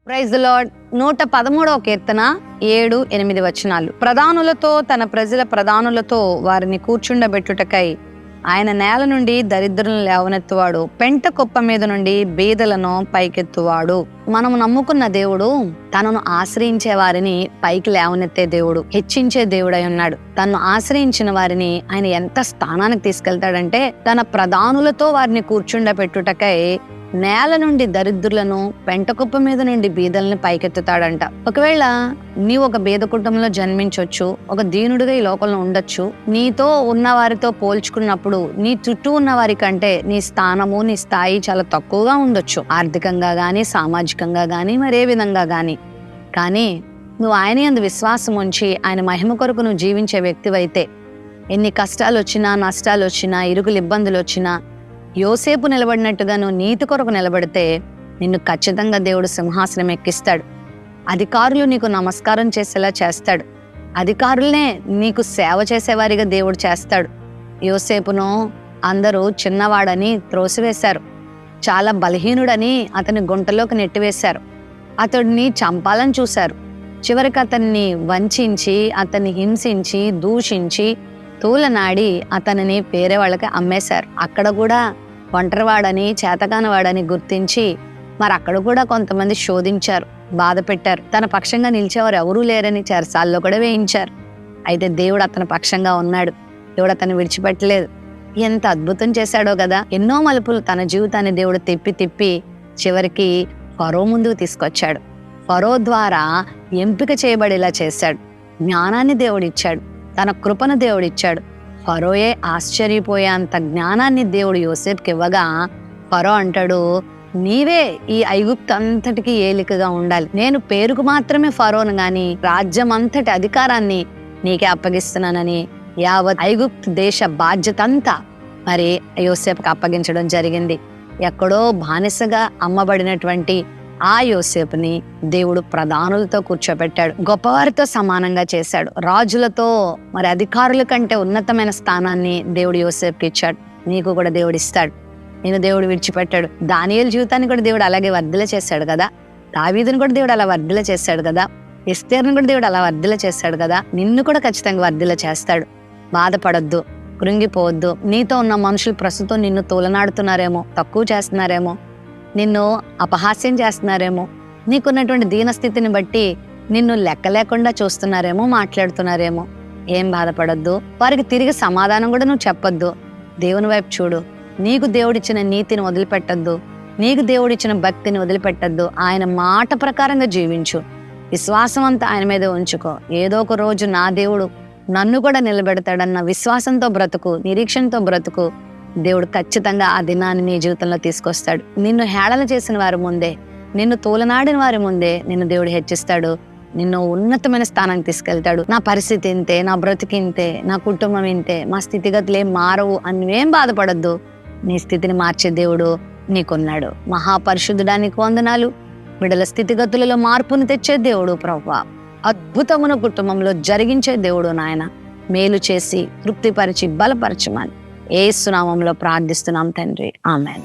Praise the Lord. 113వ కీర్తన 7-8 వచనాలు. ప్రధానులతో తన ప్రజల ప్రధానులతో వారిని కూర్చుండబెట్టుటకై ఆయన నేల నుండి దరిద్రులను లేవనెత్తువాడు, పెంట కుప్ప మీద నుండి బీదలను పైకెత్తువాడు. మనము నమ్ముకున్న దేవుడు తనను ఆశ్రయించే వారిని పైకి లేవనెత్తే దేవుడు, హెచ్చించే దేవుడై ఉన్నాడు. తనను ఆశ్రయించిన వారిని ఆయన ఎంత స్థానానికి తీసుకెళ్తాడంటే, తన ప్రధానులతో వారిని కూర్చుండబెట్టుటకై నేల నుండి దరిద్రులను, పెంట కుప్ప మీద నుండి బీదలను పైకెత్తుతాడంట. ఒకవేళ నీవు ఒక బీద కుటుంబంలో జన్మించవచ్చు, ఒక దీనుడిగా ఈ లోకంలో ఉండొచ్చు. నీతో ఉన్న వారితో పోల్చుకున్నప్పుడు నీ చుట్టూ ఉన్న వారి కంటే నీ స్థానము, నీ స్థాయి చాలా తక్కువగా ఉండొచ్చు, ఆర్థికంగా గాని, సామాజికంగా గాని, మరే విధంగా గాని. కానీ నువ్వు ఆయన యందు విశ్వాసం ఉంచి ఆయన మహిమ కొరకు నువ్వు జీవించే వ్యక్తివైతే, ఎన్ని కష్టాలు వచ్చినా, నష్టాలు వచ్చినా, ఇరుకులు ఇబ్బందులు వచ్చినా, యోసేపు నిలబడినట్టుగా నువ్వు నీతి కొరకు నిలబడితే నిన్ను ఖచ్చితంగా దేవుడు సింహాసనం ఎక్కిస్తాడు. అధికారులు నీకు నమస్కారం చేసేలా చేస్తాడు. అధికారులనే నీకు సేవ చేసేవారిగా దేవుడు చేస్తాడు. యోసేపును అందరూ చిన్నవాడని త్రోసివేశారు, చాలా బలహీనుడని అతని గుంటలోకి నెట్టివేశారు, అతడిని చంపాలని చూశారు. చివరికి అతన్ని వంచించి, అతన్ని హింసించి, దూషించి, తూలనాడి అతనిని వేరే వాళ్ళకి అమ్మేశారు. అక్కడ కూడా ఒంటరివాడని, చేతకానివాడని గుర్తించి మరి అక్కడ కూడా కొంతమంది శోధించారు, బాధ పెట్టారు. తన పక్షంగా నిలిచేవారు ఎవరూ లేరని చెరసాల్లో కూడా వేయించారు. అయితే దేవుడు అతని పక్షంగా ఉన్నాడు. దేవుడు అతన్ని విడిచిపెట్టలేదు. ఎంత అద్భుతం చేశాడో కదా. ఎన్నో మలుపులు తన జీవితాన్ని దేవుడు తిప్పి తిప్పి చివరికి ఫరో ముందుకు తీసుకొచ్చాడు. ఫరో ద్వారా ఎంపిక చేయబడేలా చేశాడు. జ్ఞానాన్ని దేవుడిచ్చాడు, తన కృపను దేవుడిచ్చాడు. ఫరోయే ఆశ్చర్యపోయేంత జ్ఞానాన్ని దేవుడు యోసేపుకి ఇవ్వగా ఫరో అంటాడు, నీవే ఈ ఐగుప్తు అంతటికి ఏలికగా ఉండాలి. నేను పేరుకు మాత్రమే ఫరోను గాని రాజ్యం అంతటి అధికారాన్ని నీకే అప్పగిస్తున్నానని యావత్ ఐగుప్తు దేశ బాధ్యత అంతా మరి యోసేపుకి అప్పగించడం జరిగింది. ఎక్కడో బానిసగా అమ్మబడినటువంటి ఆ యోసేపుని దేవుడు ప్రధానులతో కూర్చోబెట్టాడు, గొప్పవారితో సమానంగా చేశాడు, రాజులతో మరి అధికారుల కంటే ఉన్నతమైన స్థానాన్ని దేవుడు యోసేపుకి ఇచ్చాడు. నీకు కూడా దేవుడు ఇస్తాడు. నేను దేవుడు విడిచిపెట్టాడు. దానియేలు జీవితాన్ని కూడా దేవుడు అలాగే వర్ధిల చేశాడు కదా. దావీదుని కూడా దేవుడు అలా వర్ధిల చేశాడు కదా. ఎస్తేరుని కూడా దేవుడు అలా వర్ధిల చేశాడు కదా. నిన్ను కూడా ఖచ్చితంగా వర్ధిల చేస్తాడు. బాధపడొద్దు, కృంగిపోవద్దు. నీతో ఉన్న మనుషులు ప్రస్తుతం నిన్ను తోలనాడుతున్నారేమో, తక్కువ చేస్తున్నారేమో, నిన్ను అపహాస్యం చేస్తున్నారేమో, నీకున్నటువంటి దీనస్థితిని బట్టి నిన్ను లెక్క లేకుండా చూస్తున్నారేమో, మాట్లాడుతున్నారేమో. ఏం బాధపడొద్దు. వారికి తిరిగి సమాధానం కూడా నువ్వు చెప్పొద్దు. దేవుని వైపు చూడు. నీకు దేవుడిచ్చిన నీతిని వదిలిపెట్టద్దు, నీకు దేవుడిచ్చిన భక్తిని వదిలిపెట్టద్దు. ఆయన మాట ప్రకారంగా జీవించు. విశ్వాసం అంతా ఆయన మీద ఉంచుకో. ఏదో ఒక రోజు నా దేవుడు నన్ను కూడా నిలబెడతాడన్న విశ్వాసంతో బ్రతుకు, నిరీక్షణతో బ్రతుకు. దేవుడు ఖచ్చితంగా ఆ దినాన్ని నీ జీవితంలో తీసుకొస్తాడు. నిన్ను హేళన చేసిన వారి ముందే, నిన్ను తోలనాడిన వారి ముందే నిన్ను దేవుడు హెచ్చిస్తాడు. నిన్ను ఉన్నతమైన స్థానానికి తీసుకెళ్తాడు. నా పరిస్థితి ఇంతే, నా బ్రతికి ఇంతే, నా కుటుంబం ఇంతే, మా స్థితిగతులు ఏం మారవు అని ఏం బాధపడద్దు. నీ స్థితిని మార్చే దేవుడు నీకున్నాడు. మహాపరిశుద్ధుడానికి వందనాలు. బిడ్డల స్థితిగతులలో మార్పును తెచ్చే దేవుడు ప్రభువా. అద్భుతమున కుటుంబంలో జరిగించే దేవుడు నాయన. మేలు చేసి తృప్తిపరిచి బలపరచమని యేసు నామములో ప్రార్థిస్తున్నాం తండ్రి. ఆమేన్.